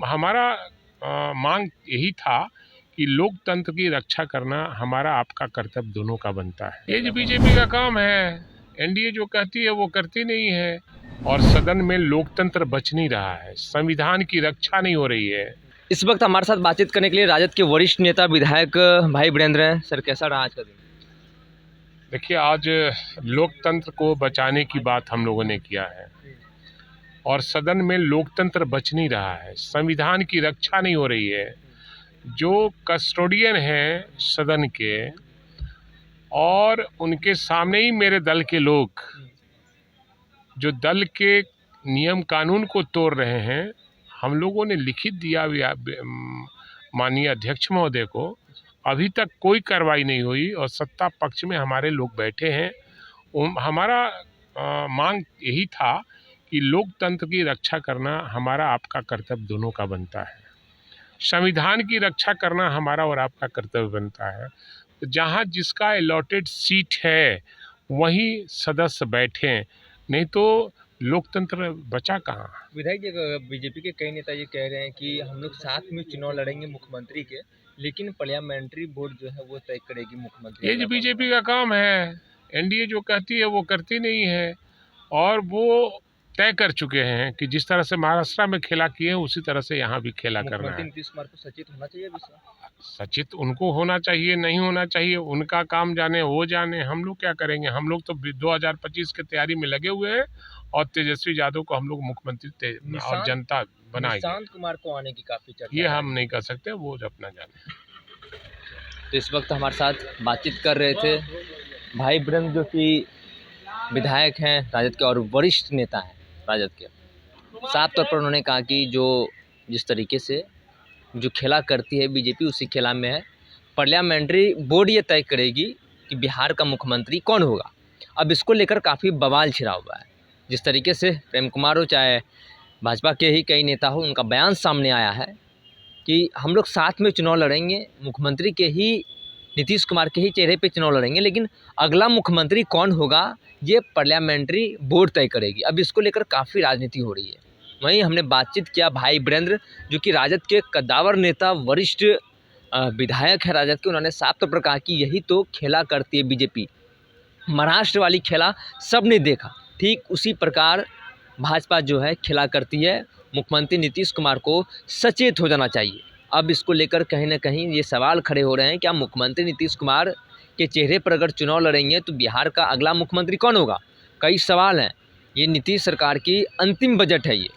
हमारा मांग यही था कि लोकतंत्र की रक्षा करना हमारा आपका कर्तव्य दोनों का बनता है। ये जो बीजेपी का काम है, एनडीए जो कहती है वो करती नहीं है और सदन में लोकतंत्र बच नहीं रहा है, संविधान की रक्षा नहीं हो रही है। इस वक्त हमारे साथ बातचीत करने के लिए राजद के वरिष्ठ नेता विधायक भाई वीरेंद्र हैं। सर, कैसा रहा आज का दिन? देखिए, आज लोकतंत्र को बचाने की बात हम लोगों ने किया है और सदन में लोकतंत्र बच नहीं रहा है, संविधान की रक्षा नहीं हो रही है। जो कस्टोडियन हैं सदन के और उनके सामने ही मेरे दल के लोग जो दल के नियम कानून को तोड़ रहे हैं, हम लोगों ने लिखित दिया माननीय अध्यक्ष महोदय को, अभी तक कोई कार्रवाई नहीं हुई और सत्ता पक्ष में हमारे लोग बैठे हैं। हमारा मांग यही था कि लोकतंत्र की रक्षा करना हमारा आपका कर्तव्य दोनों का बनता है, संविधान की रक्षा करना हमारा और आपका कर्तव्य बनता है। तो जहाँ जिसका अलॉटेड सीट है वहीं सदस्य बैठें, नहीं तो लोकतंत्र बचा कहाँ। विधायक जी, बीजेपी के कई नेता ये कह रहे हैं कि हम लोग साथ में चुनाव लड़ेंगे मुख्यमंत्री के, लेकिन पार्लियामेंट्री बोर्ड जो है वो तय करेगी मुख्यमंत्री। ये जो बीजेपी का काम है, एनडीए जो कहती है वो करती नहीं है और वो तय कर चुके हैं कि जिस तरह से महाराष्ट्र में खेला किए हैं उसी तरह से यहाँ भी खेला करना है। नीतीश कुमार को सचेत होना चाहिए। सचेत उनको होना चाहिए, नहीं होना चाहिए उनका काम जाने, वो जाने, हम लोग क्या करेंगे। हम लोग तो 2025 की तैयारी में लगे हुए हैं और तेजस्वी यादव को हम लोग मुख्यमंत्री और जनता बनाएगी। निशांत कुमार को आने की काफी चर्चा ये हम नहीं कर सकते, वो अपना जाने। तो इस वक्त हमारे साथ बातचीत कर रहे थे भाई वीरेंद्र, जो कि विधायक हैं राजद के और वरिष्ठ नेता हैं राजद के। साफ तौर पर उन्होंने कहा कि जो जिस तरीके से जो खेला करती है बीजेपी उसी खेला में है। पार्लियामेंट्री बोर्ड ये तय करेगी कि बिहार का मुख्यमंत्री कौन होगा। अब इसको लेकर काफ़ी बवाल छिड़ा हुआ है। जिस तरीके से प्रेम कुमार हो चाहे भाजपा के ही कई नेता हो, उनका बयान सामने आया है कि हम लोग साथ में चुनाव लड़ेंगे, मुख्यमंत्री के ही नीतीश कुमार के ही चेहरे पे चुनाव लड़ेंगे, लेकिन अगला मुख्यमंत्री कौन होगा ये पार्लियामेंट्री बोर्ड तय करेगी। अब इसको लेकर काफ़ी राजनीति हो रही है। वहीं हमने बातचीत किया भाई वीरेंद्र, जो कि राजद के कद्दावर नेता वरिष्ठ विधायक है राजद के। उन्होंने साफ तौर पर कहा कि यही तो खेला करती है बीजेपी, महाराष्ट्र वाली खेला सब ने देखा, ठीक उसी प्रकार भाजपा जो है खेला करती है। मुख्यमंत्री नीतीश कुमार को सचेत हो जाना चाहिए। अब इसको लेकर कहीं ना कहीं ये सवाल खड़े हो रहे हैं, क्या मुख्यमंत्री नीतीश कुमार के चेहरे पर अगर चुनाव लड़ेंगे तो बिहार का अगला मुख्यमंत्री कौन होगा। कई सवाल हैं। ये नीतीश सरकार की अंतिम बजट है, ये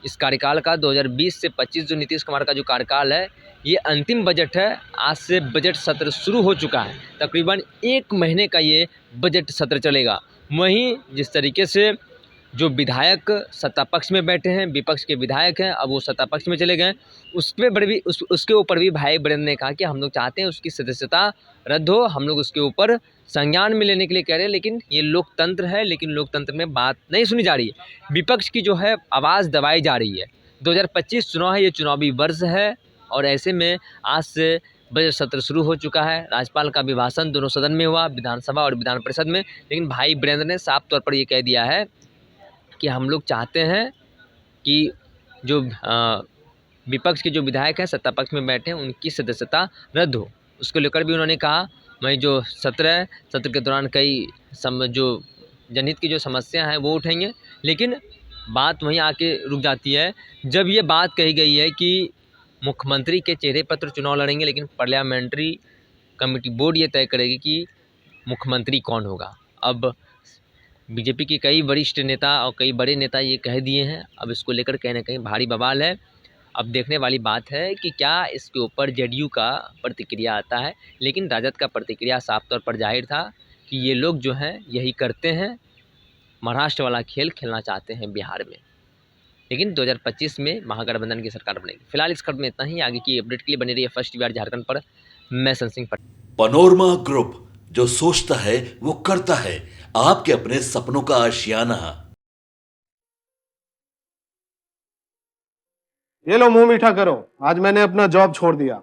इस कार्यकाल का 2020 से 25 जो नीतीश कुमार का जो कार्यकाल है ये अंतिम बजट है। आज से बजट सत्र शुरू हो चुका है, तकरीबन 1 महीने का ये बजट सत्र चलेगा। वहीं जिस तरीके से जो विधायक सत्ता पक्ष में बैठे हैं, विपक्ष के विधायक हैं, अब वो सत्ता पक्ष में चले गए, उसके ऊपर भी भाई वीरेंद्र ने कहा कि हम लोग चाहते हैं उसकी सदस्यता रद्द हो, हम लोग उसके ऊपर संज्ञान में लेने के लिए कह रहे हैं। लेकिन ये लोकतंत्र है, लेकिन लोकतंत्र में बात नहीं सुनी जा रही है। विपक्ष की जो है आवाज़ दबाई जा रही है। 2025 चुनाव है, ये चुनावी वर्ष है और ऐसे में आज से बजट सत्र शुरू हो चुका है। राज्यपाल का अभिभाषण दोनों सदन में हुआ, विधानसभा और विधान परिषद में। लेकिन भाई वीरेंद्र ने साफ तौर पर ये कह दिया है कि हम लोग चाहते हैं कि जो विपक्ष के जो विधायक हैं सत्ता पक्ष में बैठे हैं उनकी सदस्यता रद्द हो। उसको लेकर भी उन्होंने कहा वही जो सत्र है, सत्र के दौरान कई जो जनहित की जो समस्या हैं वो उठेंगे। लेकिन बात वहीं आके रुक जाती है जब ये बात कही गई है कि मुख्यमंत्री के चेहरे पर तो चुनाव लड़ेंगे, लेकिन पार्लियामेंट्री कमेटी बोर्ड ये तय करेगी कि मुख्यमंत्री कौन होगा। अब बीजेपी के कई वरिष्ठ नेता और कई बड़े नेता ये कह दिए हैं। अब इसको लेकर कहीं ना कहीं भारी बवाल है। अब देखने वाली बात है कि क्या इसके ऊपर जेडीयू का प्रतिक्रिया आता है। लेकिन राजद का प्रतिक्रिया साफ तौर पर जाहिर था कि ये लोग जो हैं यही करते हैं, महाराष्ट्र वाला खेल खेलना चाहते हैं बिहार में। लेकिन 2025 में महागठबंधन की सरकार बनेगी। फिलहाल इस खबर में इतना ही। आगे की अपडेट के लिए बने रहिए फर्स्ट बिहार झारखंड पर। मैं संसिंह पटेल। पनोरमा ग्रुप, जो सोचता है वो करता है। आपके अपने सपनों का आशियाना। ये लो मुंह मीठा करो, आज मैंने अपना जॉब छोड़ दिया,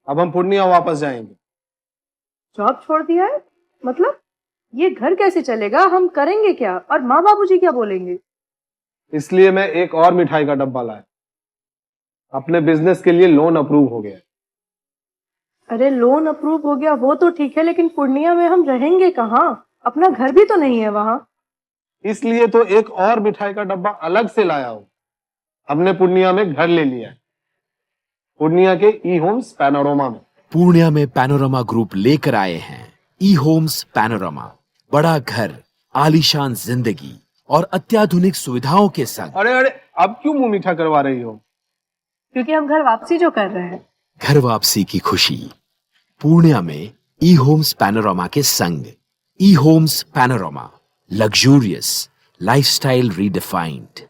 अब हम पूर्णिया वापस जाएंगे। जॉब छोड़ दिया है? मतलब ये घर कैसे चलेगा, हम करेंगे क्या और माँ बाबूजी क्या बोलेंगे? इसलिए मैं एक और मिठाई का डब्बा लाया। अपने बिजनेस के लिए लोन अप्रूव हो गया। अरे लोन अप्रूव हो गया वो तो ठीक है, लेकिन पूर्णिया में हम रहेंगे कहाँ? अपना घर भी तो नहीं है वहाँ। इसलिए तो एक और मिठाई का डब्बा अलग से लाया हूँ। हमने पूर्णिया में घर ले लिया है, पूर्णिया के ई होम्स पैनोरमा में। पूर्णिया में पैनोरमा ग्रुप लेकर आए हैं ई होम्स पैनोरमा। बड़ा घर, आलीशान जिंदगी और अत्याधुनिक सुविधाओं के संग। अरे अरे, अब क्यों मुंह मीठा करवा रही हो? क्योंकि हम घर वापसी जो कर रहे हैं। घर वापसी की खुशी पूर्णिया में ई होम्स पैनोरमा के संग। E Homes Panorama, luxurious lifestyle redefined.